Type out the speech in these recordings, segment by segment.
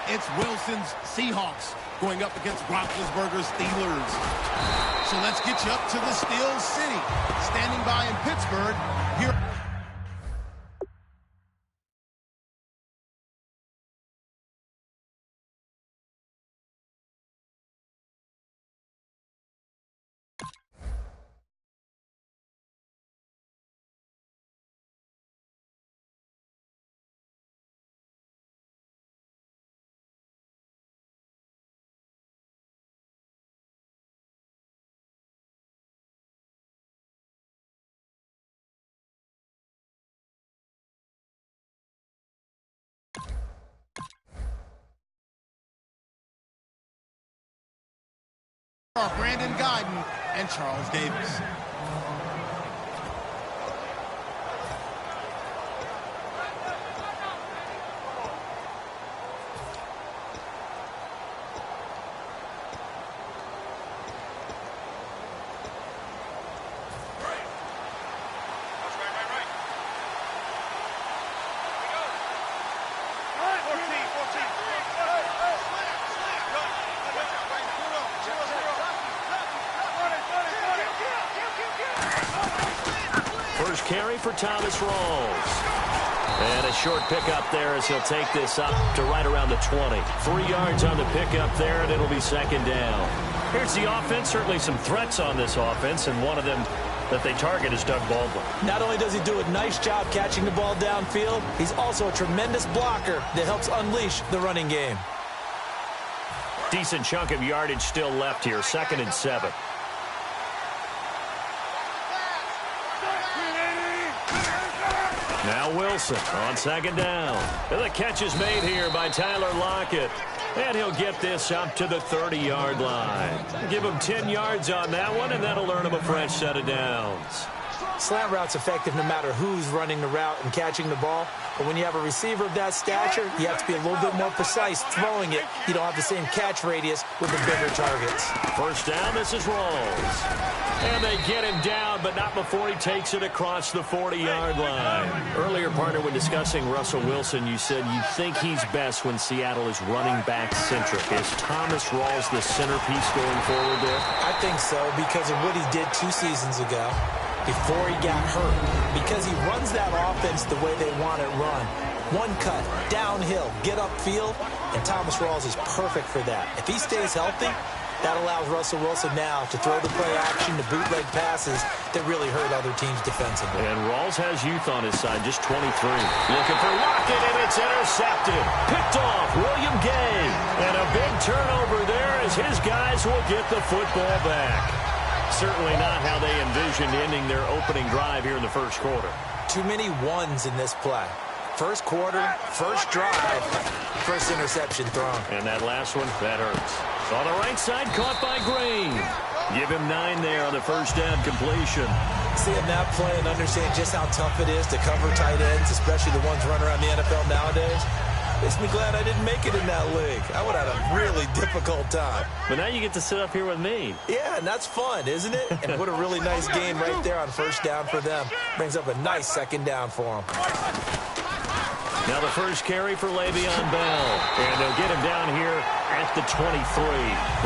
It's Wilson's Seahawks going up against Roethlisberger's Steelers. So let's get you up to the Steel City. Standing by in Pittsburgh, here. Are Brandon Guyton and Charles Davis. First carry for Thomas Rawls. And a short pickup there as he'll take this up to right around the 20. 3 yards on the pickup there, and it'll be second down. Here's the offense. Certainly some threats on this offense, and one of them that they target is Doug Baldwin. Not only does he do a nice job catching the ball downfield, he's also a tremendous blocker that helps unleash the running game. Decent chunk of yardage still left here. 2nd and 7. Now Wilson on 2nd down. And the catch is made here by Tyler Lockett. And he'll get this up to the 30-yard line. Give him 10 yards on that one, and that'll earn him a fresh set of downs. Slant route's effective no matter who's running the route and catching the ball. But when you have a receiver of that stature, you have to be a little bit more precise throwing it. You don't have the same catch radius with the bigger targets. First down, this is Rawls. And they get him down, but not before he takes it across the 40-yard line. Earlier, partner, when discussing Russell Wilson, you said you think he's best when Seattle is running back-centric. Is Thomas Rawls the centerpiece going forward there? I think so because of what he did 2 seasons ago before he got hurt. Because he runs that offense the way they want it run. One cut, downhill, get upfield, and Thomas Rawls is perfect for that. If he stays healthy, that allows Russell Wilson now to throw the play action, to bootleg passes that really hurt other teams defensively. And Rawls has youth on his side, just 23. Looking for Lockett, and it's intercepted. Picked off, William Gay. And a big turnover there as his guys will get the football back. Certainly not how they envisioned ending their opening drive here in the first quarter. Too many ones in this play. First quarter, first drive, first interception thrown. And that last one, that hurts. On the right side, caught by Green. Give him 9 there on the first down completion. Seeing that play and understand just how tough it is to cover tight ends, especially the ones running around the NFL nowadays, makes me glad I didn't make it in that league. I would have had a really difficult time. But now you get to sit up here with me. Yeah, and that's fun, isn't it? And what a really nice game right there on first down for them. Brings up a nice second down for them. Now the first carry for Le'Veon Bell. And they'll get him down here at the 23.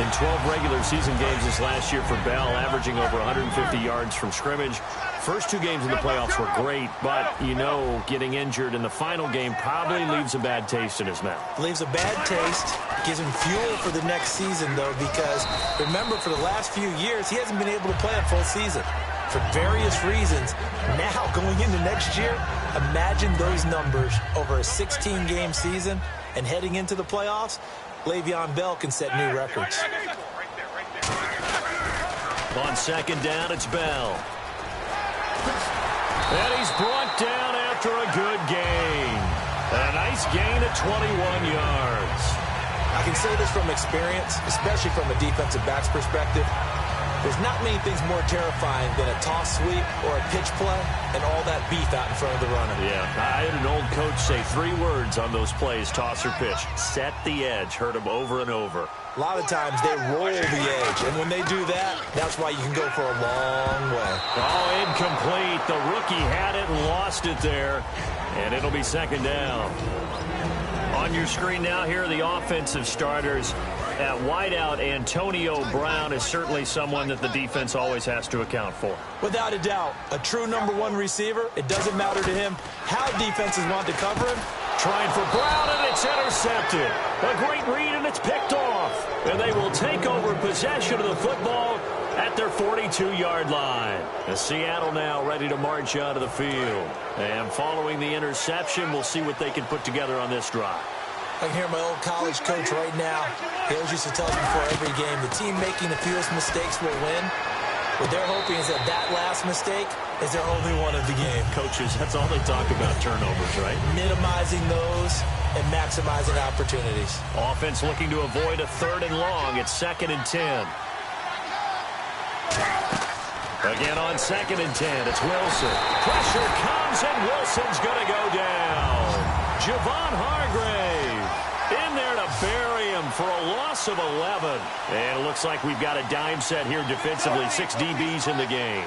In 12 regular season games this last year for Bell, averaging over 150 yards from scrimmage. First 2 games in the playoffs were great, but, you know, getting injured in the final game probably leaves a bad taste in his mouth. Leaves a bad taste. Gives him fuel for the next season, though, because, remember, for the last few years, he hasn't been able to play a full season for various reasons. Now, going into next year, imagine those numbers over a 16-game season and heading into the playoffs. Le'Veon Bell can set new records. On second down, it's Bell. And he's brought down after a good gain. A nice gain of 21 yards. I can say this from experience, especially from a defensive back's perspective. There's not many things more terrifying than a toss sweep or a pitch play and all that beef out in front of the runner. Yeah, I had an old coach say 3 words on those plays, toss or pitch. Set the edge. Heard him over and over. A lot of times they roll the edge, and when they do that, that's why you can go for a long way. Oh, incomplete. The rookie had it and lost it there, and it'll be second down. On your screen now, here are the offensive starters. At wideout, Antonio Brown is certainly someone that the defense always has to account for. Without a doubt, a true number one receiver. It doesn't matter to him how defenses want to cover him. Trying for Brown, and it's intercepted. A great read, and it's picked off. And they will take over possession of the football at their 42-yard line. And Seattle now ready to march out of the field. And following the interception, we'll see what they can put together on this drive. I can hear my old college coach right now. He always used to tell us before every game, the team making the fewest mistakes will win. What they're hoping is that that last mistake is their only one of the game. Coaches, that's all they talk about, turnovers, right? Minimizing those and maximizing opportunities. Offense looking to avoid a 3rd and long. It's 2nd and 10. Again on 2nd and 10, it's Wilson. Pressure comes, and Wilson's going to go down. Javon Hargrave in there to bury him for a loss of 11. And it looks like we've got a dime set here defensively. 6 DBs in the game.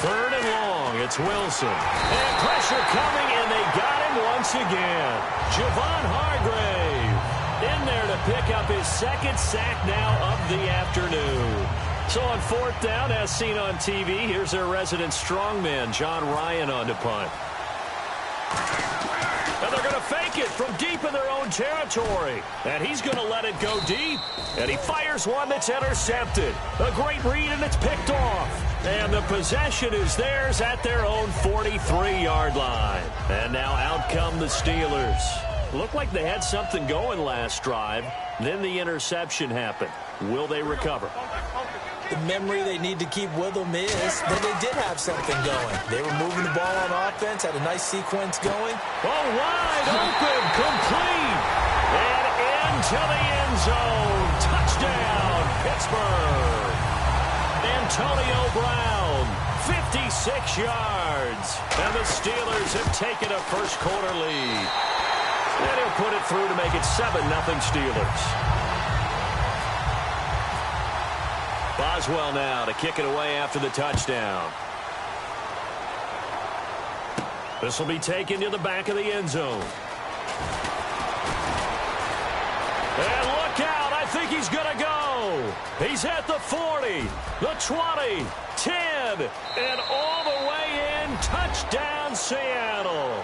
3rd and long, it's Wilson. And pressure coming, and they got him once again. Javon Hargrave in there to pick up his 2nd sack now of the afternoon. So on 4th down, as seen on TV, here's their resident strongman, John Ryan, on to punt. And they're going to fake it from deep in their own territory. And he's going to let it go deep. And he fires one that's intercepted. A great read, and it's picked off. And the possession is theirs at their own 43-yard line. And now out come the Steelers. Looked like they had something going last drive. Then the interception happened. Will they recover? The memory they need to keep with them is that they did have something going. They were moving the ball on offense, had a nice sequence going. Oh, wide open, complete, and into the end zone. Touchdown, Pittsburgh. Antonio Brown, 56 yards. And the Steelers have taken a first-quarter lead. And he'll put it through to make it 7-0 Steelers. Boswell now to kick it away after the touchdown. This will be taken to the back of the end zone. And look out, I think he's going to go. He's at the 40, the 20, 10, and all the way in. Touchdown, Seattle.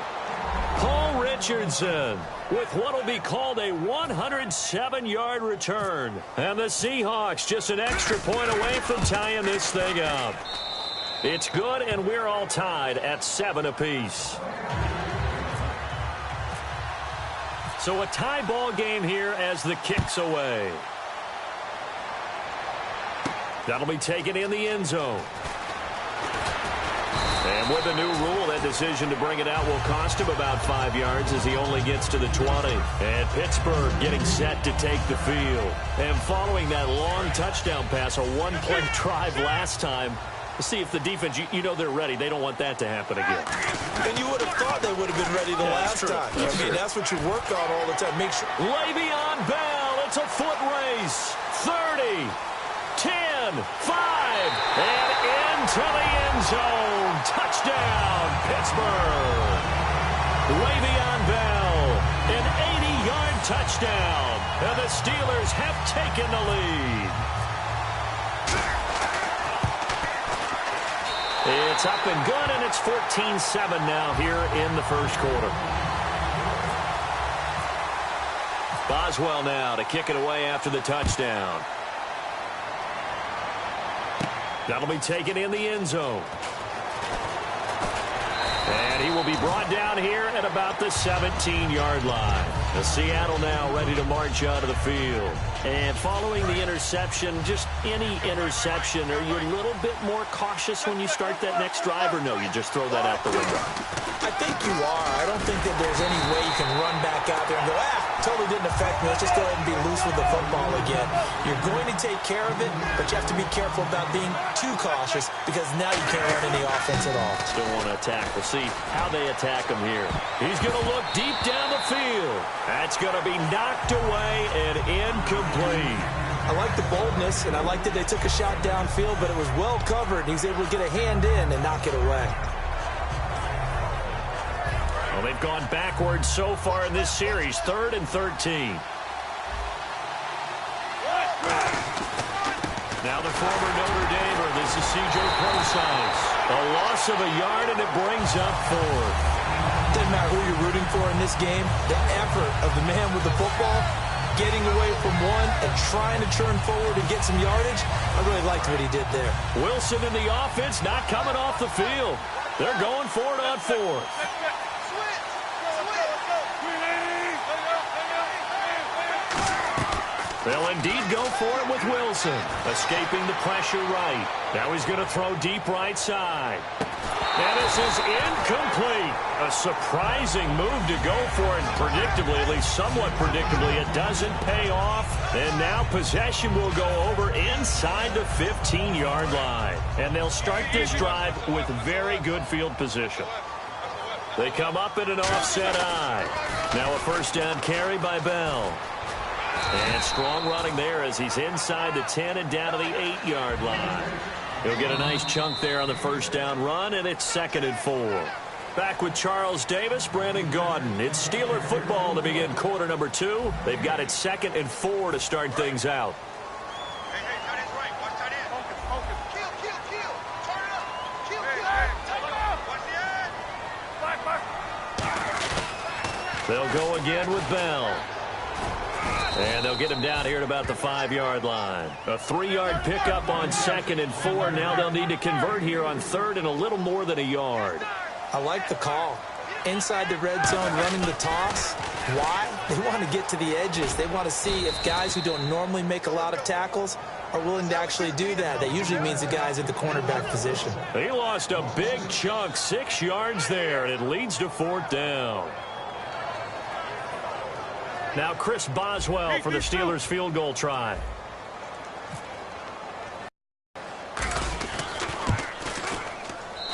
Paul Richardson with what will be called a 107-yard return. And the Seahawks just an extra point away from tying this thing up. It's good, and we're all tied at 7 apiece. So a tie ball game here as the kick's away. That'll be taken in the end zone. And with the new rule, that decision to bring it out will cost him about 5 yards as he only gets to the 20. And Pittsburgh getting set to take the field. And following that long touchdown pass, a one-play drive last time, we'll see if the defense, you know they're ready. They don't want that to happen again. And you would have thought they would have been ready the last time. I mean, that's what you work on all the time. Make sure. Le'Veon Bell, it's a foot race. 30, 10, 5, and into the end zone. Touchdown, Pittsburgh. Le'Veon Bell, an 80-yard touchdown. And the Steelers have taken the lead. It's up and good, and it's 14-7 now here in the first quarter. Boswell now to kick it away after the touchdown. That'll be taken in the end zone. And he will be brought down here at about the 17-yard line. The Seattle now ready to march out of the field. And following the interception, just any interception, are you a little bit more cautious when you start that next drive, or no, you just throw that out the window? I think you are. I don't think that there's any way you can run back out there and go, totally didn't affect me. Let's just go ahead and be loose with the football again. You're going to take care of it, but you have to be careful about being too cautious because now you can't run any offense at all. Still want to attack. We'll see how they attack him here. He's going to look deep down the field. That's going to be knocked away and incomplete. I like the boldness, and I like that they took a shot downfield, but it was well covered. He was able to get a hand in and knock it away. Well, they've gone backwards so far in this series. 3rd and 13. Now the former Notre Damer. This is C.J. Prosise. A loss of a yard, and it brings up 4th. Doesn't matter who you're rooting for in this game. The effort of the man with the football, getting away from one and trying to turn forward and get some yardage, I really liked what he did there. Wilson in the offense, not coming off the field. They're going for it on 4th. They'll indeed go for it with Wilson. Escaping the pressure right. Now he's going to throw deep right side. And this is incomplete. A surprising move to go for it. Predictably, at least somewhat predictably, it doesn't pay off. And now possession will go over inside the 15-yard line. And they'll start this drive with very good field position. They come up in an offset eye. Now a first down carry by Bell. And strong running there as he's inside the 10 and down to the 8-yard line. He'll get a nice chunk there on the first down run, and it's 2nd and 4. Back with Charles Davis, Brandon Gaudin. It's Steeler football to begin quarter number 2. They've got it 2nd and 4 to start things out. They'll go again with Bell. And they'll get him down here at about the 5-yard line. A 3-yard pickup on 2nd and 4. Now they'll need to convert here on 3rd and a little more than a yard. I like the call. Inside the red zone, running the toss. Why? They want to get to the edges. They want to see if guys who don't normally make a lot of tackles are willing to actually do that. That usually means the guy's in the cornerback position. He lost a big chunk, 6 yards there, and it leads to 4th down. Now Chris Boswell for the Steelers field goal try.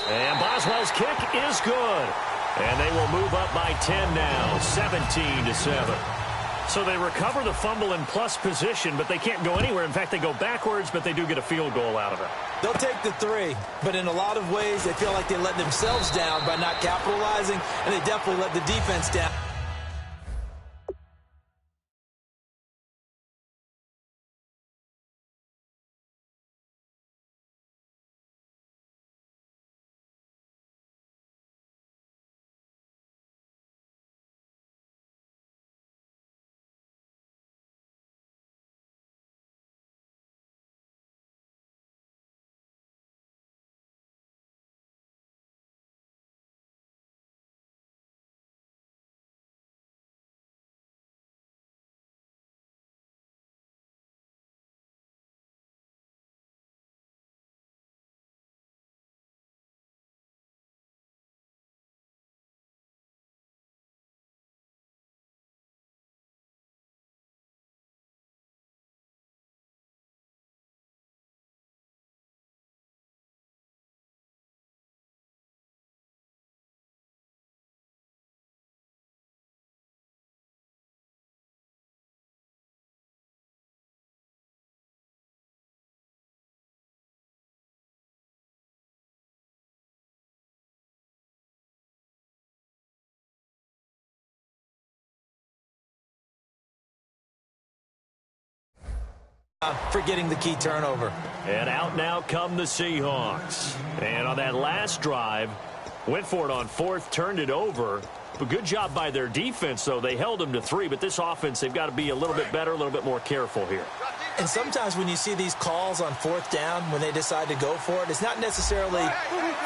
And Boswell's kick is good. And they will move up by 10 now, 17-7. So they recover the fumble in plus position, but they can't go anywhere. In fact, they go backwards, but they do get a field goal out of it. They'll take the 3, but in a lot of ways, they feel like they let themselves down by not capitalizing, and they definitely let the defense down. For getting the key turnover. And out now come the Seahawks. And on that last drive, went for it on 4th, turned it over. But good job by their defense, though. They held them to 3, but this offense, they've got to be a little bit better, a little bit more careful here. And sometimes when you see these calls on 4th down, when they decide to go for it, it's not necessarily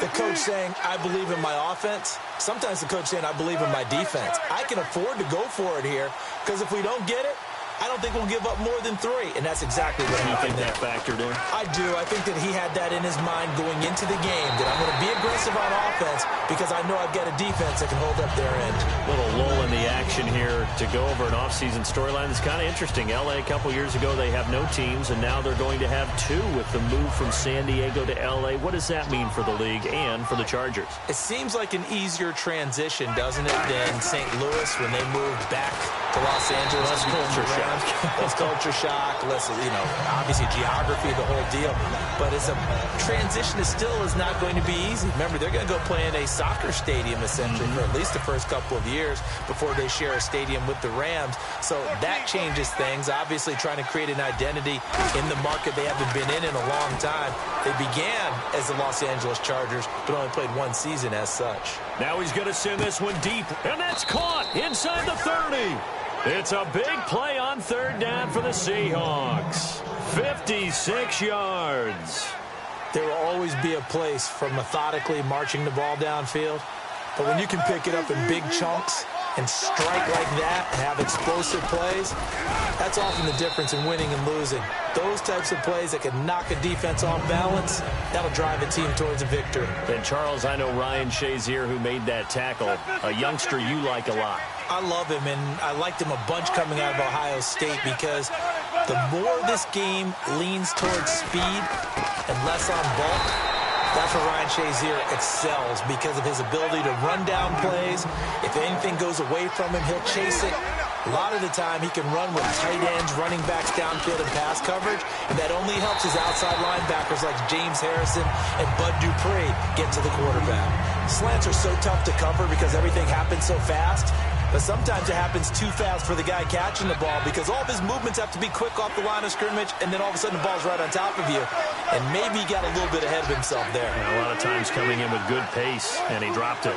the coach saying, I believe in my offense. Sometimes the coach saying, I believe in my defense. I can afford to go for it here, because if we don't get it, I don't think we'll give up more than 3, and that's exactly what happened there. You think that factored in? I do. I think that he had that in his mind going into the game, that I'm going to be aggressive on offense because I know I've got a defense that can hold up their end. Little lull in the action action here to go over an offseason storyline that's kind of interesting. L.A. a couple years ago, they have no teams, and now they're going to have two with the move from San Diego to L.A. What does that mean for the league and for the Chargers? It seems like an easier transition, doesn't it, than St. Louis when they moved back to Los Angeles. Less culture shock. Less culture shock. Less, obviously geography, the whole deal. But it's a transition that still is not going to be easy. Remember, they're going to go play in a soccer stadium, essentially, for at least the first couple of years before they share a stadium with the Rams. So that changes things. Obviously, trying to create an identity in the market they haven't been in a long time. They began as the Los Angeles Chargers, but only played one season as such. Now he's going to send this one deep, and that's caught inside the 30. It's a big play on third down for the Seahawks. 56 yards. There will always be a place for methodically marching the ball downfield. But when you can pick it up in big chunks and strike like that, have explosive plays, that's often the difference in winning and losing. Those types of plays that can knock a defense off balance, that'll drive a team towards a victory. And, Charles, I know Ryan Shazier, who made that tackle, a youngster you like a lot. I love him, and I liked him a bunch coming out of Ohio State because the more this game leans towards speed and less on bulk, that's where Ryan Shazier excels because of his ability to run down plays. If anything goes away from him, he'll chase it. A lot of the time, he can run with tight ends, running backs downfield and pass coverage, and that only helps his outside linebackers like James Harrison and Bud Dupree get to the quarterback. Slants are so tough to cover because everything happens so fast. But sometimes it happens too fast for the guy catching the ball because all of his movements have to be quick off the line of scrimmage, and then all of a sudden the ball's right on top of you. And maybe he got a little bit ahead of himself there. A lot of times coming in with good pace, and he dropped it.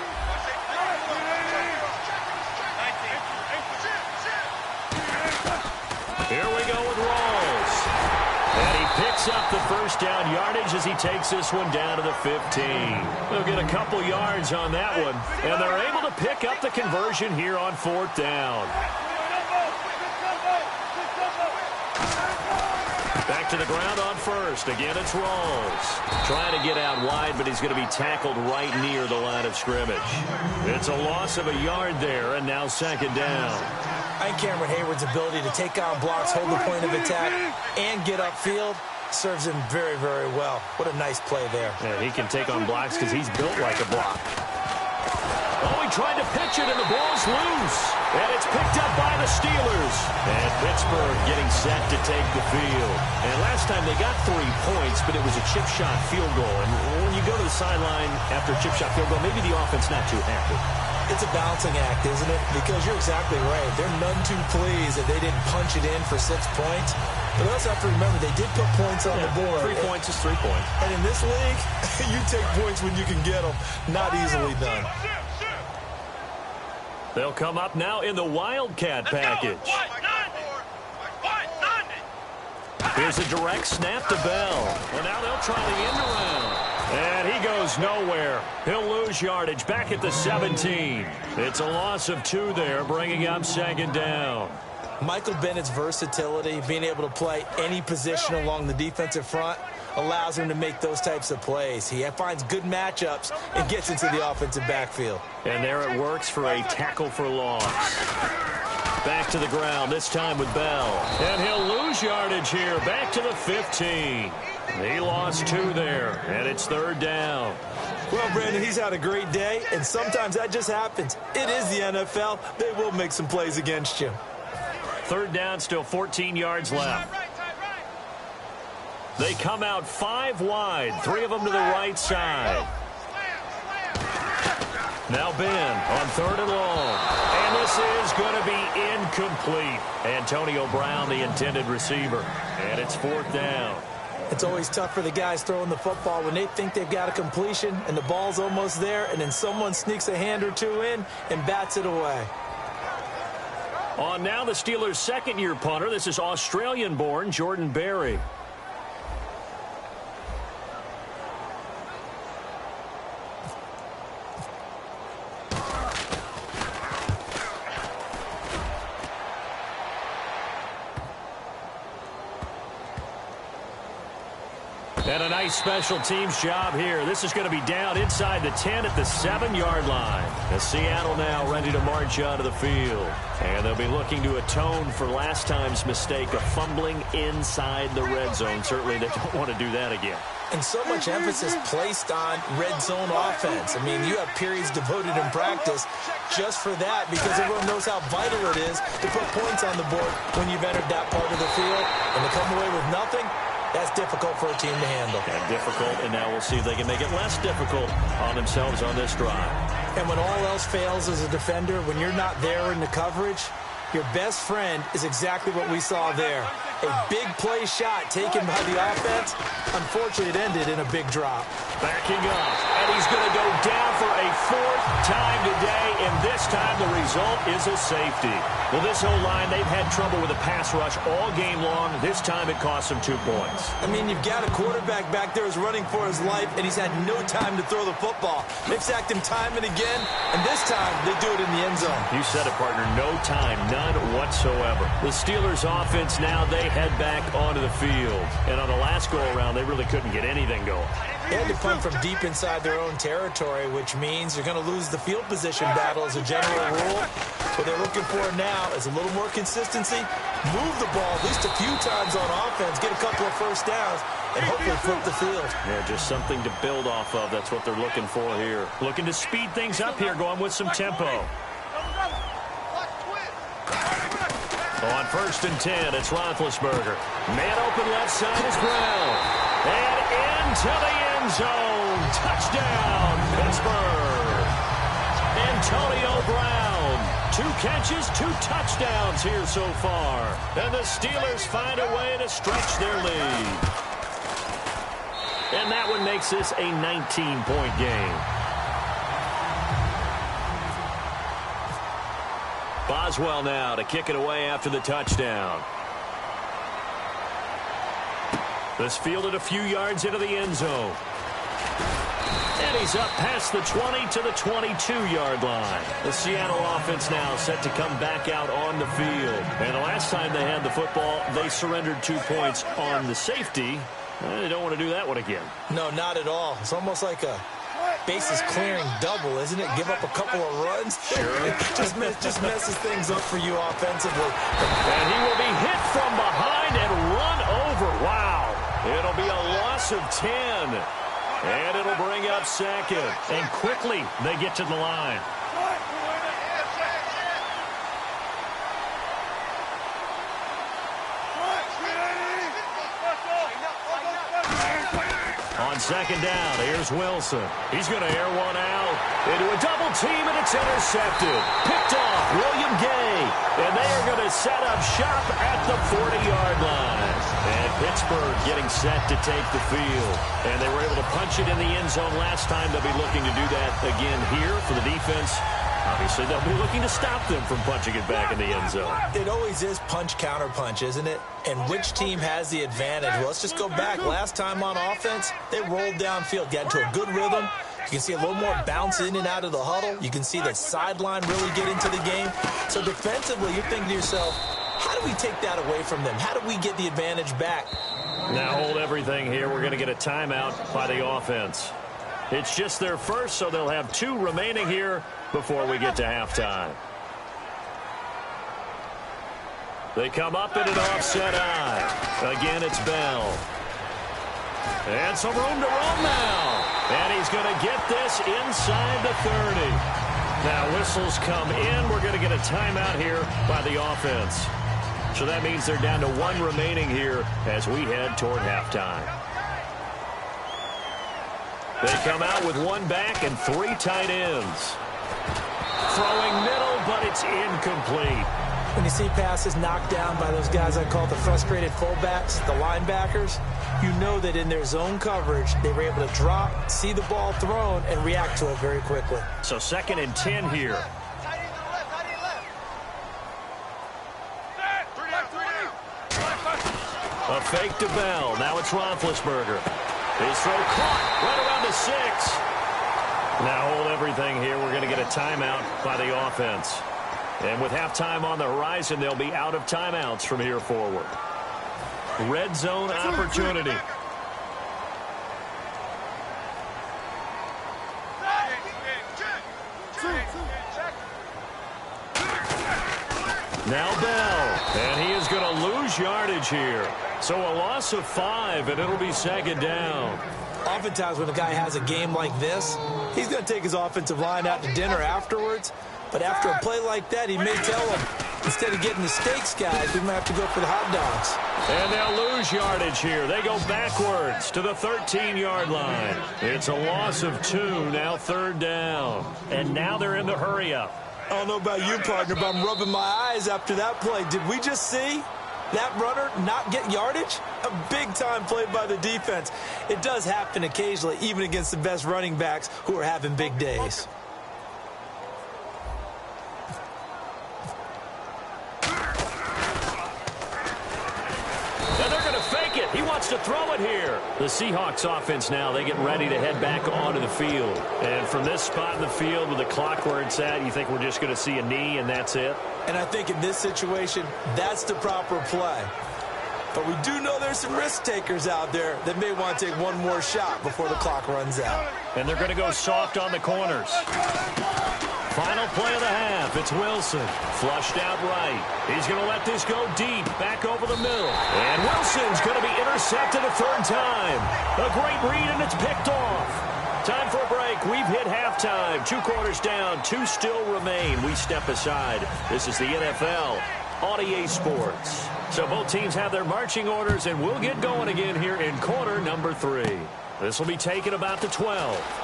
Here we go with Rawls. And he picks up the first down yardage as he takes this one down to the 15. They'll get a couple yards on that one, and they're able to pick up the conversion here on fourth down. Back to the ground on first. Again, it's Rawls. Trying to get out wide, but he's going to be tackled right near the line of scrimmage. It's a loss of a yard there, and now second down. I think Cameron Hayward's ability to take on blocks, hold the point of attack, and get upfield serves him very, very well. What a nice play there. Yeah, he can take on blocks because he's built like a block. Oh, he tried to pitch it, and the ball's loose. And it's picked up by the Steelers. And Pittsburgh getting set to take the field. And last time they got 3 points, but it was a chip shot field goal. And when you go to the sideline after a chip shot field goal, maybe the offense not too happy. It's a balancing act, isn't it? Because you're exactly right. They're none too pleased that they didn't punch it in for 6 points. But also have to remember, they did put points on the board. 3 points is 3 points. And in this league, you take points when you can get them. Not easily done. They'll come up now in the Wildcat package. Here's a direct snap to Bell. Well, now they'll try the end around. And he goes nowhere. He'll lose yardage back at the 17. It's a loss of 2 there, bringing up second down. Michael Bennett's versatility, being able to play any position along the defensive front, allows him to make those types of plays. He finds good matchups and gets into the offensive backfield. And there it works for a tackle for loss. Back to the ground, this time with Bell. And he'll lose yardage here, back to the 15. He lost 2 there, and it's third down. Well, Brandon, he's had a great day, and sometimes that just happens. It is the NFL. They will make some plays against you. Third down, still 14 yards left. They come out 5 wide, 3 of them to the right side. Now Ben on third and long. And this is going to be incomplete. Antonio Brown, the intended receiver. And it's fourth down. It's always tough for the guys throwing the football when they think they've got a completion and the ball's almost there, and then someone sneaks a hand or 2 in and bats it away. On now the Steelers' second-year punter. This is Australian-born Jordan Berry. And a nice special teams job here. This is going to be down inside the 10 at the 7-yard line. As Seattle now ready to march out of the field. And they'll be looking to atone for last time's mistake of fumbling inside the red zone. Certainly they don't want to do that again. And so much emphasis placed on red zone offense. I mean, you have periods devoted in practice just for that because everyone knows how vital it is to put points on the board when you've entered that part of the field. And to come away with nothing, that's difficult for a team to handle. And difficult, and now we'll see if they can make it less difficult on themselves on this drive. And when all else fails as a defender, when you're not there in the coverage, your best friend is exactly what we saw there. A big play shot taken by the offense. Unfortunately, it ended in a big drop. Backing up, and he's going to go down for a 4th time today, and this time the result is a safety. Well, this whole line, they've had trouble with a pass rush all game long. This time it cost them 2 points. I mean, you've got a quarterback back there who's running for his life, and he's had no time to throw the football. They've sacked him time and again, and this time they do it in the end zone. You said it, partner. No time, none whatsoever. The Steelers' offense now, they head back onto the field. And on the last go-around, they really couldn't get anything going. They had to punt from deep inside their own territory, which means you're going to lose the field position battle as a general rule. What they're looking for now is a little more consistency, move the ball at least a few times on offense, get a couple of first downs, and hopefully flip the field. Yeah, just something to build off of. That's what they're looking for here. Looking to speed things up here, going with some tempo. On 1st and 10, it's Roethlisberger. Man open left side is Brown. And into the end zone. Touchdown, Pittsburgh. Antonio Brown. 2 catches, 2 touchdowns here so far. And the Steelers find a way to stretch their lead. And that one makes this a 19-point game. Boswell now to kick it away after the touchdown. This fielded a few yards into the end zone. And he's up past the 20 to the 22-yard line. The Seattle offense now set to come back out on the field. And the last time they had the football, they surrendered 2 points on the safety. They don't want to do that one again. No, not at all. It's almost like a bases clearing double, isn't it? Give up a couple of runs. Sure. just messes things up for you offensively. And he will be hit from behind and run over. Wow. It'll be a loss of 10. And it'll bring up 2nd. And quickly they get to the line. On 2nd down, here's Wilson. He's going to air one out into a double team, and it's intercepted. Picked off, William Gay. And they are going to set up shop at the 40-yard line. And Pittsburgh getting set to take the field. And they were able to punch it in the end zone last time. They'll be looking to do that again here for the defense. Obviously, they'll be looking to stop them from punching it back in the end zone. It always is punch-counter-punch, isn't it? And which team has the advantage? Well, let's just go back. Last time on offense, they rolled downfield, got into a good rhythm. You can see a little more bounce in and out of the huddle. You can see the sideline really get into the game. So defensively, you're thinking to yourself, how do we take that away from them? How do we get the advantage back? Now hold everything here. We're going to get a timeout by the offense. It's just their first, so they'll have 2 remaining here before we get to halftime. They come up in an offset eye. Again, it's Bell. And some room to run now. And he's going to get this inside the 30. Now whistles come in. We're going to get a timeout here by the offense. So that means they're down to 1 remaining here as we head toward halftime. They come out with 1 back and 3 tight ends. Throwing middle, but it's incomplete. When you see passes knocked down by those guys I call the frustrated fullbacks, the linebackers, you know that in their zone coverage, they were able to drop, see the ball thrown, and react to it very quickly. So 2nd and 10 here. A fake to Bell. Now it's Roethlisberger. His throw caught right around the 6. Now hold everything here. We're going to get a timeout by the offense. And with halftime on the horizon, they'll be out of timeouts from here forward. Red zone opportunity. Now Bell, and he is going to lose yardage here. So a loss of 5, and it'll be second down. Oftentimes when a guy has a game like this, he's going to take his offensive line out to dinner afterwards. But after a play like that, he may tell them, instead of getting the steaks, guys, we might have to go for the hot dogs. And they'll lose yardage here. They go backwards to the 13-yard line. It's a loss of 2, now third down. And now they're in the hurry-up. I don't know about you, partner, but I'm rubbing my eyes after that play. Did we just see that runner not get yardage? A big-time play by the defense. It does happen occasionally, even against the best running backs who are having big days. He wants to throw it here. The Seahawks offense now, they get ready to head back onto the field. And from this spot in the field with the clock where it's at, you think we're just going to see a knee and that's it? And I think in this situation, that's the proper play. But we do know there's some risk takers out there that may want to take one more shot before the clock runs out. And they're going to go soft on the corners. Final play of the half. It's Wilson. Flushed out right. He's going to let this go deep. Back over the middle. And Wilson's going to be intercepted a third time. A great read, and it's picked off. Time for a break. We've hit halftime. 2 quarters down. 2 still remain. We step aside. This is the NFL on EA Sports. So both teams have their marching orders, and we'll get going again here in quarter number 3. This will be taken about the 12.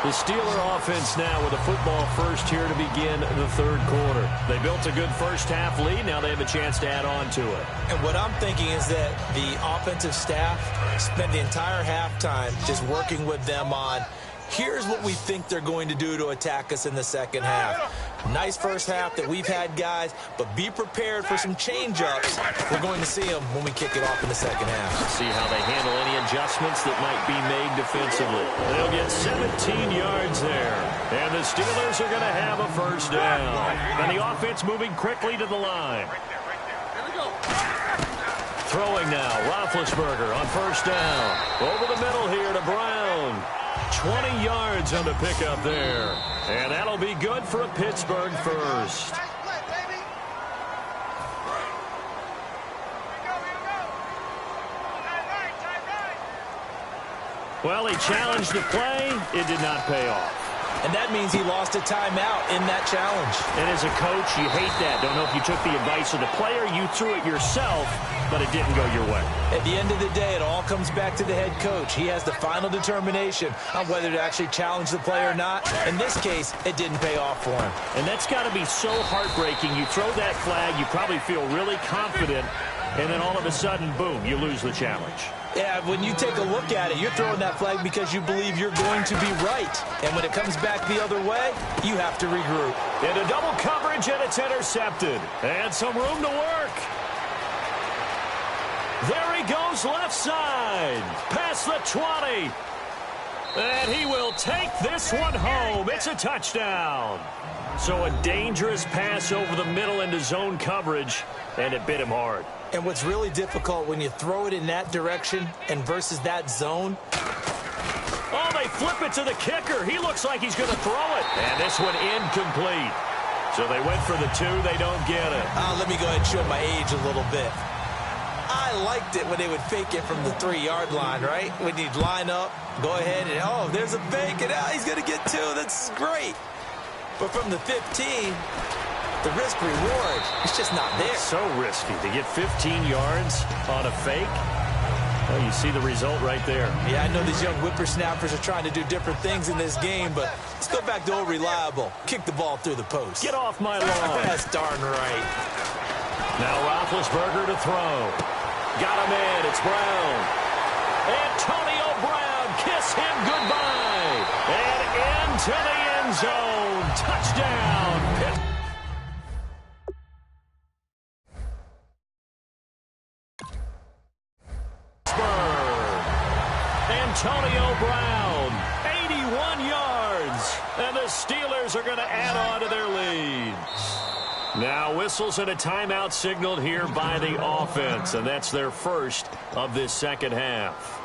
The Steeler offense now with a football first here to begin the third quarter. They built a good first half lead. Now they have a chance to add on to it. And what I'm thinking is that the offensive staff spent the entire halftime just working with them on, here's what we think they're going to do to attack us in the second half. Nice first half that we've had, guys, but be prepared for some change-ups. We're going to see them when we kick it off in the second half. See how they handle any adjustments that might be made defensively. They'll get 17 yards there. And the Steelers are going to have a first down. And the offense moving quickly to the line. Throwing now, Roethlisberger on first down. Over the middle here to Brown. 20 yards on the pickup there. And that'll be good for a Pittsburgh first. Well, he challenged the play. It did not pay off. And that means he lost a timeout in that challenge. And as a coach, you hate that. Don't know if you took the advice of the player. You threw it yourself, but it didn't go your way. At the end of the day, it all comes back to the head coach. He has the final determination on whether to actually challenge the play or not. In this case, it didn't pay off for him. And that's got to be so heartbreaking. You throw that flag, you probably feel really confident, and then all of a sudden, boom, you lose the challenge. Yeah, when you take a look at it, you're throwing that flag because you believe you're going to be right. And when it comes back the other way, you have to regroup. Into double coverage, and it's intercepted. And some room to work. There he goes left side. Past the 20. And he will take this one home. It's a touchdown. So a dangerous pass over the middle into zone coverage, and it bit him hard. And what's really difficult when you throw it in that direction and versus that zone. Oh, they flip it to the kicker. He looks like he's going to throw it. And this one incomplete. So they went for the 2. They don't get it. Let me go ahead and show my age a little bit. I liked it when they would fake it from the 3-yard line, right? When you'd line up, go ahead, and oh, there's a fake, and he's going to get 2. That's great. But from the 15, the risk-reward, it's just not there. It's so risky to get 15 yards on a fake. Well, you see the result right there. Yeah, I know these young whippersnappers are trying to do different things in this game, but let's go back to old reliable. Kick the ball through the post. Get off my lawn. That's darn right. Now Roethlisberger to throw. Got him in. It's Brown. Antonio Brown. Kiss him goodbye. And into the end zone. Touchdown. Antonio Brown, 81 yards, and the Steelers are going to add on to their lead. Now whistles and a timeout signaled here by the offense, and that's their first of this second half.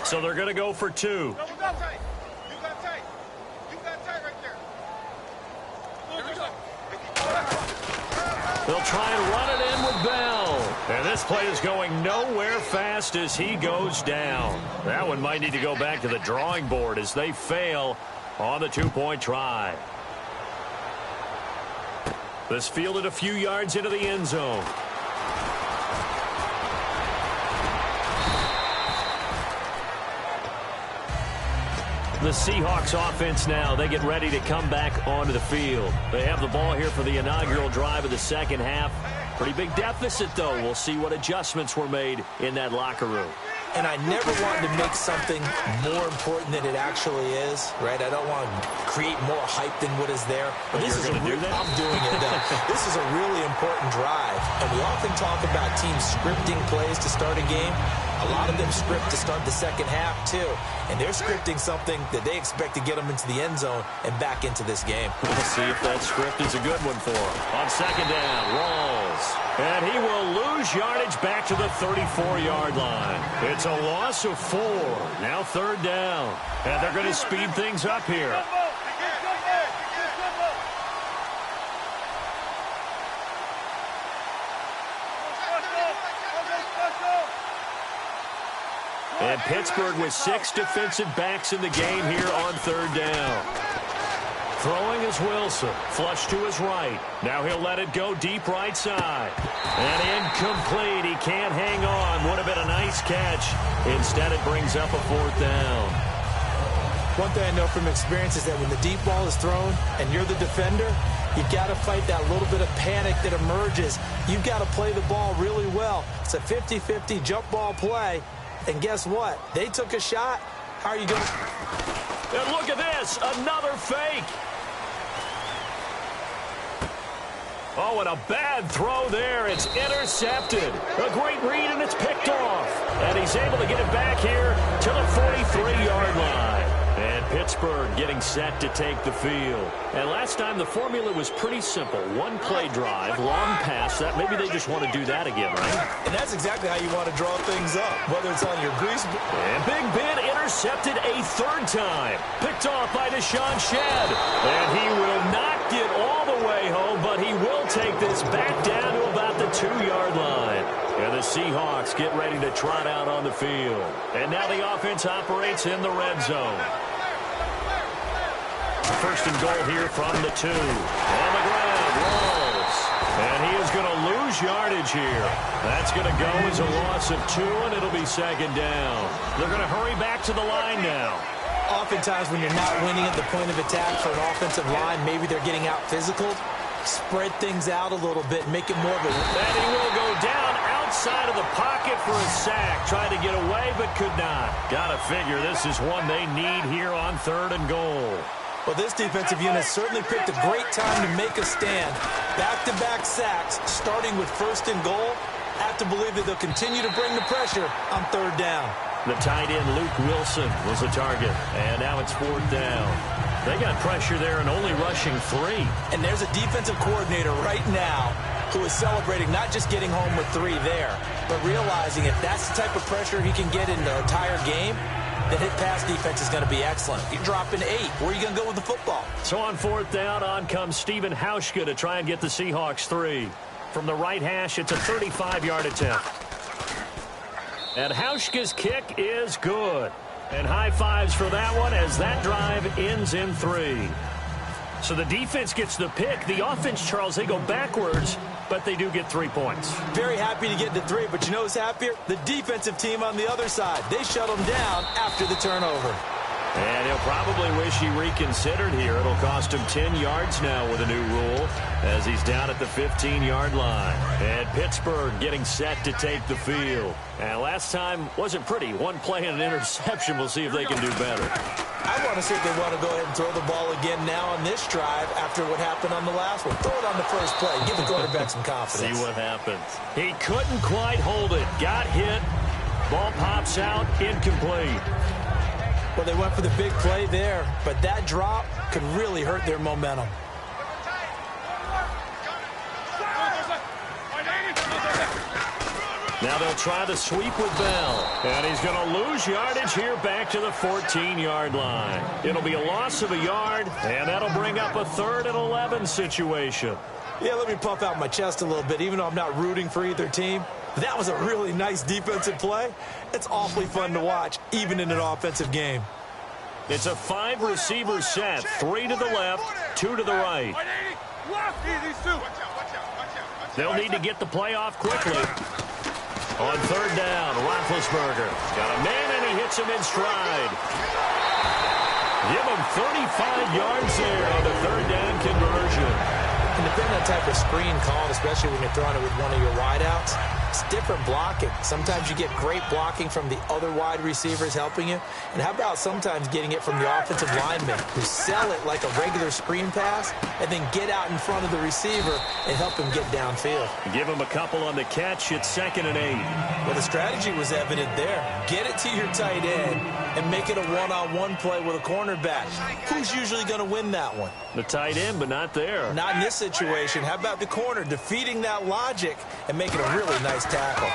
So they're going to go for 2. You got tight. You got tight. You got tight right there. They'll try and run it in with Bell. And this play is going nowhere fast as he goes down. That one might need to go back to the drawing board as they fail on the 2-point try. This fielded a few yards into the end zone. The Seahawks offense now, they get ready to come back onto the field. They have the ball here for the inaugural drive of the second half. Pretty big deficit, though. We'll see what adjustments were made in that locker room. And I never wanted to make something more important than it actually is, right? I don't want to create more hype than what is there. But this is I'm doing it, though. This is a really important drive. And we often talk about teams scripting plays to start a game. A lot of them script to start the second half, too. And they're scripting something that they expect to get them into the end zone and back into this game. We'll see if that script is a good one for him. On second down, Rawls. And he will lose yardage back to the 34-yard line. It's a loss of 4. Now third down. And they're going to speed things up here. And Pittsburgh with 6 defensive backs in the game here on third down. Throwing is Wilson. Flush to his right. Now he'll let it go deep right side. And incomplete. He can't hang on. Would have been a nice catch. Instead, it brings up a 4th down. One thing I know from experience is that when the deep ball is thrown and you're the defender, you've got to fight that little bit of panic that emerges. You've got to play the ball really well. It's a 50-50 jump ball play. And guess what? They took a shot. How are you going to... And look at this. Another fake. Oh, and a bad throw there. It's intercepted. A great read, and it's picked off. And he's able to get it back here to the 43-yard line. And Pittsburgh getting set to take the field. And last time the formula was pretty simple. One play drive, long pass. That maybe they just want to do that again, right? And that's exactly how you want to draw things up, whether it's on your grease. And Big Ben intercepted a 3rd time. Picked off by Deshaun Shedd. And he will not get all the way home, but he will take this back down to about the 2-yard line. And the Seahawks get ready to trot out on the field. And now the offense operates in the red zone. 1st and goal here from the 2. On the ground, Rawls. And he is going to lose yardage here. That's going to go as a loss of 2, and it'll be 2nd down. They're going to hurry back to the line now. Oftentimes when you're not winning at the point of attack for an offensive line, maybe they're getting out physical. Spread things out a little bit, make it more of a... And he will go down outside of the pocket for a sack. Tried to get away, but could not. Got to figure this is one they need here on 3rd and goal. Well, this defensive unit certainly picked a great time to make a stand. Back-to-back sacks, starting with 1st and goal. Have to believe that they'll continue to bring the pressure on 3rd down. The tight end, Luke Wilson, was the target. And now it's 4th down. They got pressure there and only rushing 3. And there's a defensive coordinator right now who is celebrating not just getting home with 3 there, but realizing if that's the type of pressure he can get in the entire game, then his pass defense is going to be excellent. You're dropping 8. Where are you going to go with the football? So on 4th down, on comes Stephen Hauschka to try and get the Seahawks 3. From the right hash, it's a 35-yard attempt. And Hauschka's kick is good. And high fives for that one as that drive ends in 3. So the defense gets the pick. The offense, Charles, they go backwards, but they do get 3 points. Very happy to get the 3, but you know who's happier? The defensive team on the other side. They shut them down after the turnover. And he'll probably wish he reconsidered here. It'll cost him 10 yards now with a new rule as he's down at the 15-yard line. And Pittsburgh getting set to take the field. And last time wasn't pretty. One play and an interception. We'll see if they can do better. I want to see if they want to go ahead and throw the ball again now on this drive after what happened on the last one. Throw it on the first play. Give the quarterback some confidence. See what happens. He couldn't quite hold it. Got hit. Ball pops out. Incomplete. Well, they went for the big play there, but that drop could really hurt their momentum. Now they'll try the sweep with Bell. And he's going to lose yardage here back to the 14-yard line. It'll be a loss of a yard, and that'll bring up a 3rd and 11 situation. Yeah, let me puff out my chest a little bit, even though I'm not rooting for either team. That was a really nice defensive play. It's awfully fun to watch, even in an offensive game. It's a 5-receiver set, 3 to the left, 2 to the right. They'll need to get the play off quickly. On 3rd down, Roethlisberger got a man, and he hits him in stride. Give him 35 yards there on the 3rd down conversion. And depending on the type of screen called, especially when you're throwing it with one of your wideouts, it's different blocking. Sometimes you get great blocking from the other wide receivers helping you. And how about sometimes getting it from the offensive linemen who sell it like a regular screen pass and then get out in front of the receiver and help him get downfield. Give him a couple on the catch. It's 2nd and 8. Well, the strategy was evident there. Get it to your tight end and make it a one-on-one play with a cornerback. Who's usually going to win that one? The tight end, but not there. Not in this situation. How about the corner defeating that logic and making a really nice tackle?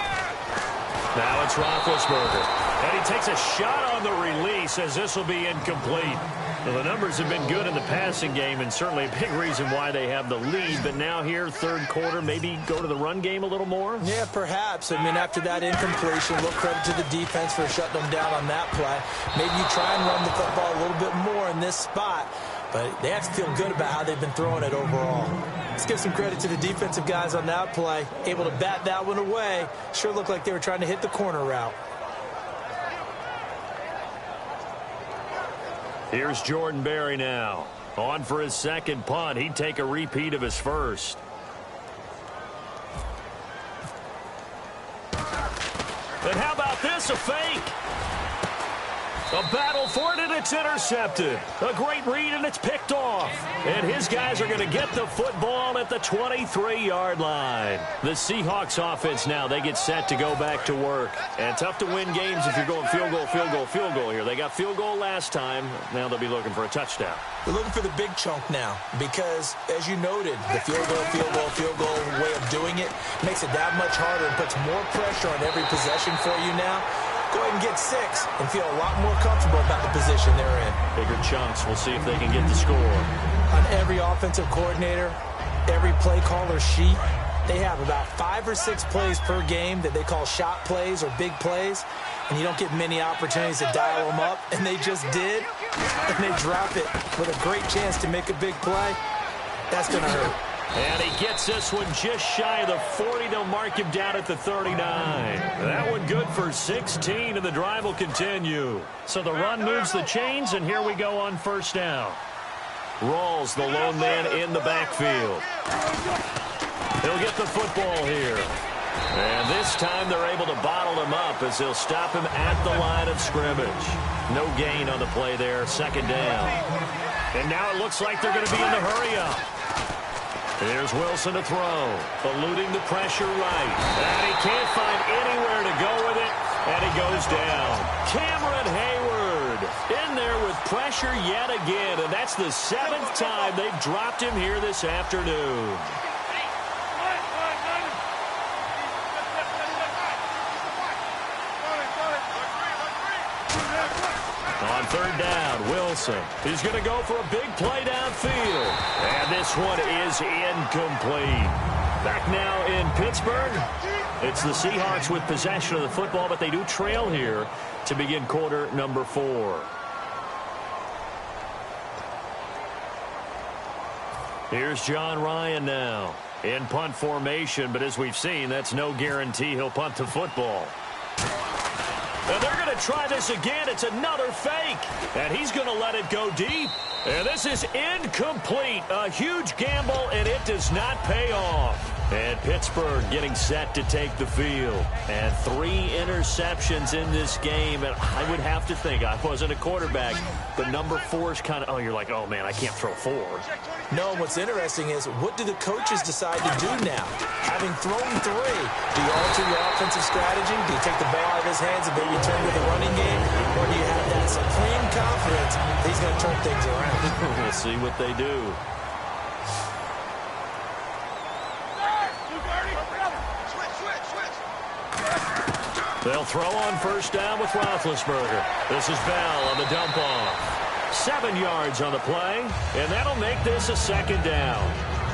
Now it's Roethlisberger. And he takes a shot on the release as this will be incomplete. Well, the numbers have been good in the passing game and certainly a big reason why they have the lead. But now here, 3rd quarter, maybe go to the run game a little more? Yeah, perhaps. I mean, after that incompletion, a little credit to the defense for shutting them down on that play. Maybe you try and run the football a little bit more in this spot. But they have to feel good about how they've been throwing it overall. Let's give some credit to the defensive guys on that play. Able to bat that one away. Sure looked like they were trying to hit the corner route. Here's Jordan Berry now. On for his 2nd punt. He'd take a repeat of his first. And how about this? A fake. A battle for it, and it's intercepted. A great read, and it's picked off. And his guys are going to get the football at the 23-yard line. The Seahawks offense now, they get set to go back to work. And tough to win games if you're going field goal, field goal, field goal here. They got field goal last time. Now they'll be looking for a touchdown. They're looking for the big chunk now because, as you noted, the field goal way of doing it makes it that much harder and puts more pressure on every possession for you now. Go ahead and get 6 and feel a lot more comfortable about the position they're in. Bigger chunks. We'll see if they can get the score. On every offensive coordinator, every play caller sheet, they have about 5 or 6 plays per game that they call shot plays or big plays, and you don't get many opportunities to dial them up, and they just did, and they drop it with a great chance to make a big play. That's going to hurt. And he gets this one just shy of the 40. They'll mark him down at the 39. That one good for 16, and the drive will continue. So the run moves the chains, and here we go on 1st down. Rawls, the lone man in the backfield. He'll get the football here. And this time they're able to bottle him up as they'll stop him at the line of scrimmage. No gain on the play there, 2nd down. And now it looks like they're going to be in the hurry-up. Here's Wilson to throw, eluding the pressure right. And he can't find anywhere to go with it, and he goes down. Cameron Hayward in there with pressure yet again, and that's the 7th time they've dropped him here this afternoon. On 3rd down, Wilson. He's going to go for a big play downfield. And this one is incomplete. Back now in Pittsburgh. It's the Seahawks with possession of the football, but they do trail here to begin quarter number 4. Here's John Ryan now in punt formation, but as we've seen, that's no guarantee he'll punt the football. And they're going to try this again. It's another fake. And he's going to let it go deep. And this is incomplete. A huge gamble, and it does not pay off. And Pittsburgh getting set to take the field. And 3 interceptions in this game. And I would have to think, I wasn't a quarterback, but number 4 is kind of, you're like, oh, man, I can't throw 4. No, what's interesting is what do the coaches decide to do now? Having thrown 3, do you alter your offensive strategy? Do you take the ball out of his hands and maybe turn to the running game? Or do you have that supreme confidence that he's going to turn things around? We'll see what they do. They'll throw on first down with Roethlisberger. This is Bell on the dump off. 7 yards on the play, and that'll make this a second down.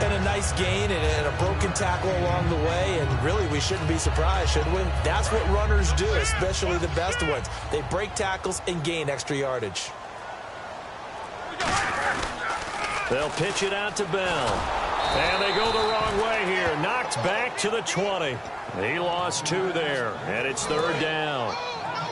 And a nice gain and a broken tackle along the way, and really we shouldn't be surprised, should we? That's what runners do, especially the best ones. They break tackles and gain extra yardage. They'll pitch it out to Bell. And they go the wrong way here. Knocked back to the 20. He lost 2 there, and it's third down.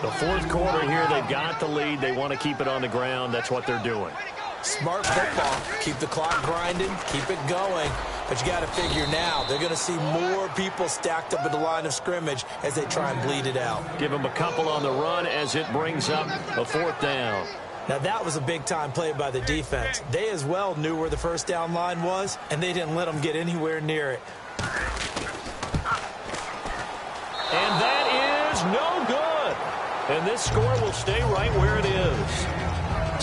The fourth quarter here, they've got the lead. They want to keep it on the ground. That's what they're doing. Smart football. Keep the clock grinding. Keep it going. But you got to figure now, they're going to see more people stacked up at the line of scrimmage as they try and bleed it out. Give them a couple on the run as it brings up a fourth down. Now, that was a big-time play by the defense. They as well knew where the first down line was, and they didn't let them get anywhere near it. And that is no good. And this score will stay right where it is.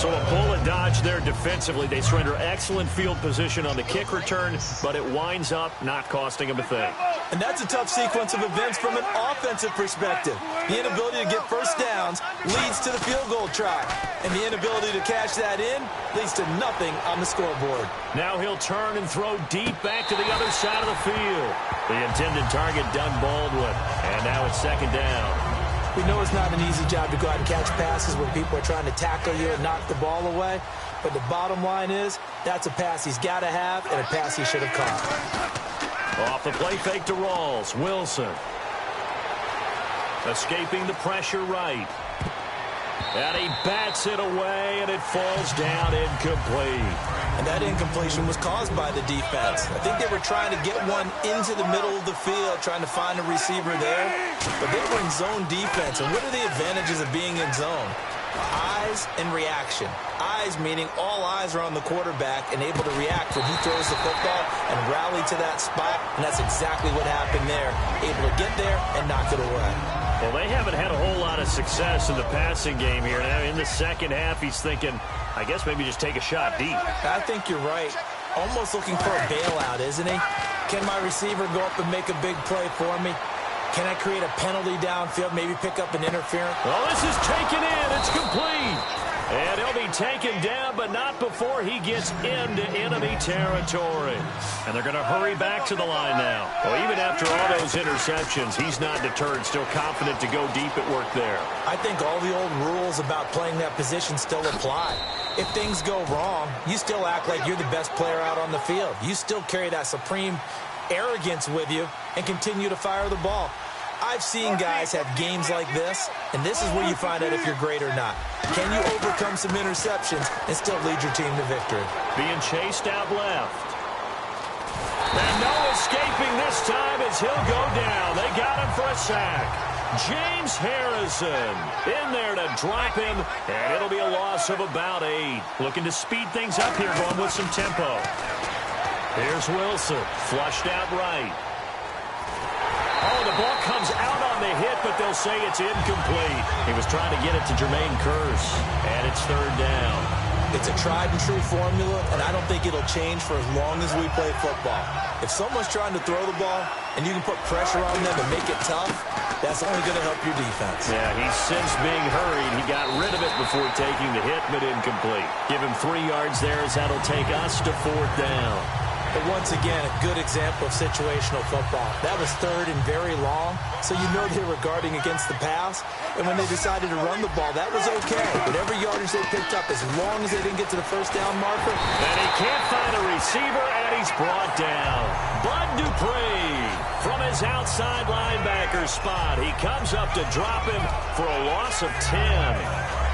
So a bullet dodge there defensively. They surrender excellent field position on the kick return, but it winds up not costing them a thing. And that's a tough sequence of events from an offensive perspective. The inability to get first downs leads to the field goal try. And the inability to cash that in leads to nothing on the scoreboard. Now he'll turn and throw deep back to the other side of the field. The intended target, Doug Baldwin. And now it's second down. We know it's not an easy job to go out and catch passes when people are trying to tackle you and knock the ball away. But the bottom line is, that's a pass he's got to have and a pass he should have caught. Off the play fake to Rawls. Wilson. Escaping the pressure right. And he bats it away, and it falls down incomplete. And that incompletion was caused by the defense. I think they were trying to get one into the middle of the field, trying to find a receiver there. But they were in zone defense. And what are the advantages of being in zone? Eyes and reaction. Eyes meaning all eyes are on the quarterback and able to react when he throws the football and rally to that spot. And that's exactly what happened there. Able to get there and knock it away. Well, they haven't had a whole lot of success in the passing game here. Now, in the second half, he's thinking, I guess maybe just take a shot deep. I think you're right. Almost looking for a bailout, isn't he? Can my receiver go up and make a big play for me? Can I create a penalty downfield, maybe pick up an interference? Oh, this is taken in. It's complete. And he'll be taken down, but not before he gets into enemy territory. And they're going to hurry back to the line now. Well, even after all those interceptions, he's not deterred, still confident to go deep at work there. I think all the old rules about playing that position still apply. If things go wrong, you still act like you're the best player out on the field. You still carry that supreme arrogance with you and continue to fire the ball. I've seen guys have games like this, and this is where you find out if you're great or not. Can you overcome some interceptions and still lead your team to victory? Being chased out left. And no escaping this time as he'll go down. They got him for a sack. James Harrison in there to drop him, and it'll be a loss of about 8. Looking to speed things up here, going with some tempo. Here's Wilson, flushed out right. Oh, the ball comes out on the hit, but they'll say it's incomplete. He was trying to get it to Jermaine Kearse, and it's third down. It's a tried-and-true formula, and I don't think it'll change for as long as we play football. If someone's trying to throw the ball, and you can put pressure on them and make it tough, that's only going to help your defense. Yeah, he's since being hurried. He got rid of it before taking the hit, but incomplete. Give him 3 yards there as that'll take us to fourth down. But once again, a good example of situational football. That was third and very long, so you know they were guarding against the pass. And when they decided to run the ball, that was okay. Whatever yardage they picked up, as long as they didn't get to the first down marker. And he can't find a receiver, and he's brought down. Bud Dupree from his outside linebacker spot. He comes up to drop him for a loss of 10.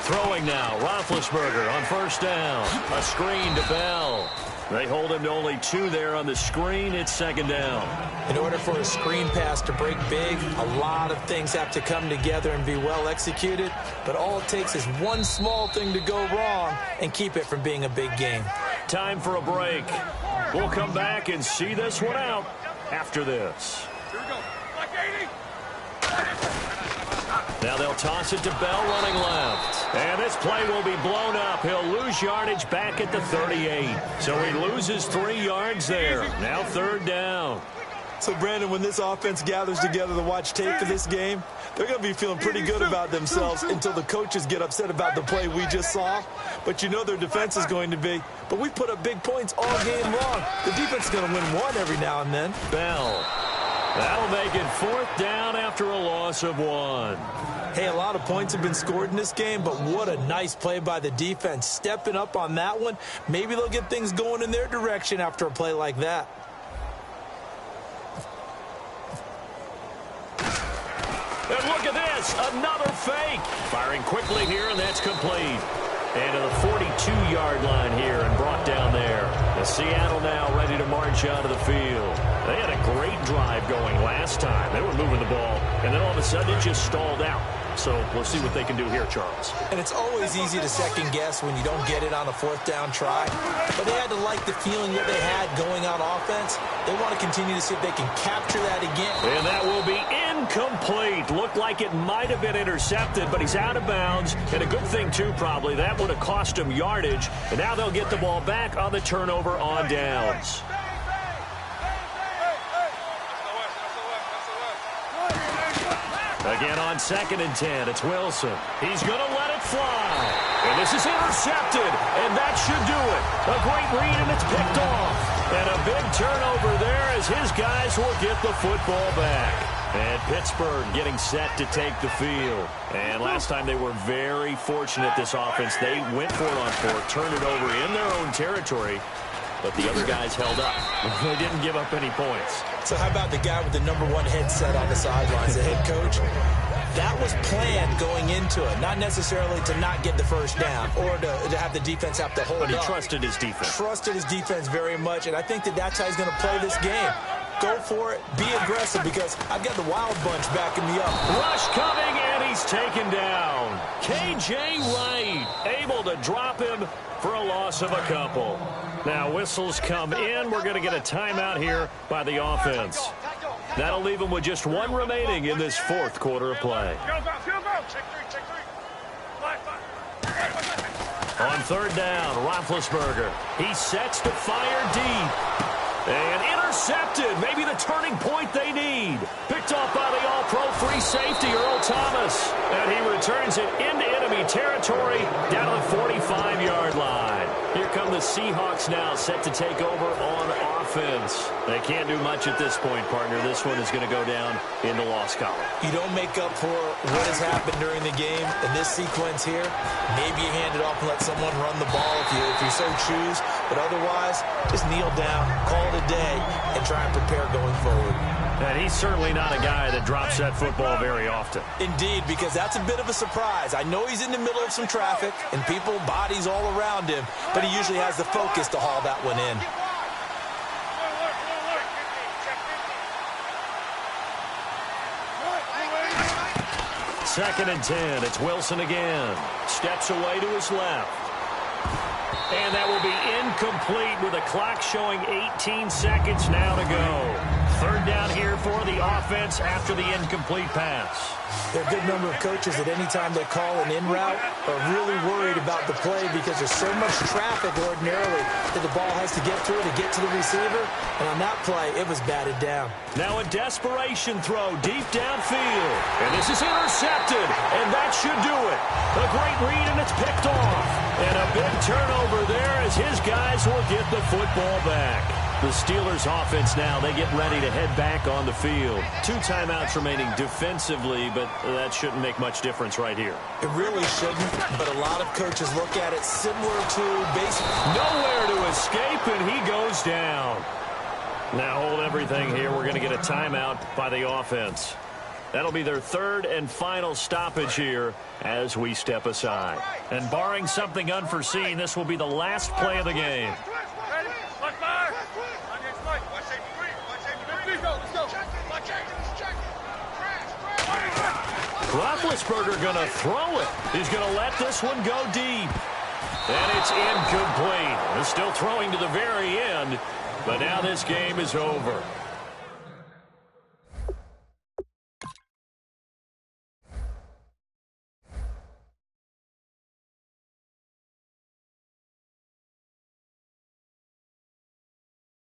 Throwing now, Roethlisberger on first down. A screen to Bell. They hold him to only 2 there on the screen. It's second down. In order for a screen pass to break big, a lot of things have to come together and be well executed. But all it takes is one small thing to go wrong and keep it from being a big game. Time for a break. We'll come back and see this one out after this. Here we go. Like 80. Now they'll toss it to Bell running left. And this play will be blown up. He'll lose yardage back at the 38. So he loses 3 yards there. Now 3rd down. So, Brandon, when this offense gathers together to watch tape for this game, they're going to be feeling pretty good about themselves until the coaches get upset about the play we just saw. But you know their defense is going to be. But we put up big points all game long. The defense is going to win one every now and then. Bell. That'll make it 4th down after a loss of 1. Hey, a lot of points have been scored in this game, but what a nice play by the defense. Stepping up on that one, maybe they'll get things going in their direction after a play like that. And look at this, another fake. Firing quickly here, and that's complete. And to the 42-yard line here and brought down there. The Seattle now ready to march out of the field. They had a great drive going last time. They were moving the ball, and then all of a sudden it just stalled out. So we'll see what they can do here, Charles. And it's always easy to second guess when you don't get it on a 4th down try. But they had to like the feeling that they had going on offense. They want to continue to see if they can capture that again. And that will be incomplete. Looked like it might have been intercepted, but he's out of bounds. And a good thing, too, probably. That would have cost him yardage. And now they'll get the ball back on the turnover on downs. Again on 2nd and 10, it's Wilson. He's going to let it fly. And this is intercepted, and that should do it. A great read, and it's picked off. And a big turnover there as his guys will get the football back. And Pittsburgh getting set to take the field. And last time they were very fortunate, this offense. They went for it on 4th, turned it over in their own territory. But the other guys held up. They didn't give up any points. So how about the guy with the #1 headset on the sidelines, the head coach? That was planned going into it, not necessarily to not get the 1st down or to have the defense have to hold up. But he trusted his defense. Trusted his defense very much, and I think that's how he's going to play this game. Go for it, be aggressive, because I've got the wild bunch backing me up. Rush coming, and he's taken down. K.J. Wright able to drop him for a loss of a couple. Now whistles come in. We're going to get a timeout here by the offense. That'll leave him with just 1 remaining in this 4th quarter of play. On 3rd down, Roethlisberger. He sets to fire deep. And intercepted. Maybe the turning point they need. Picked off by the all-pro free safety, Earl Thomas. And he returns it into enemy territory down to the 45-yard line. Here come the Seahawks now, set to take over on offense. They can't do much at this point, partner. This one is going to go down in the loss column. You don't make up for what has happened during the game in this sequence here. Maybe you hand it off and let someone run the ball if you so choose. But otherwise, just kneel down, call it a day, and try and prepare going forward. And he's certainly not a guy that drops that football very often. Indeed, because that's a bit of a surprise. I know he's in the middle of some traffic and people, bodies all around him, but he usually has the focus to haul that one in. Second and 10. It's Wilson again. Steps away to his left. And that will be incomplete with a clock showing 18 seconds now to go. 3rd down here for the offense after the incomplete pass. There are a good number of coaches that any time they call an in route are really worried about the play because there's so much traffic ordinarily that the ball has to get through to get to the receiver. And on that play, it was batted down. Now a desperation throw deep downfield. And this is intercepted, and that should do it. A great read, and it's picked off. And a big turnover there as his guys will get the football back. The Steelers offense now, they get ready to head back on the field. 2 timeouts remaining defensively, but that shouldn't make much difference right here. It really shouldn't, but a lot of coaches look at it similar to basically nowhere to escape, and he goes down. Now hold everything here. We're going to get a timeout by the offense. That'll be their 3rd and final stoppage here as we step aside. And barring something unforeseen, this will be the last play of the game. Roethlisberger going to throw it. He's going to let this one go deep. And it's incomplete. They're still throwing to the very end, but now this game is over.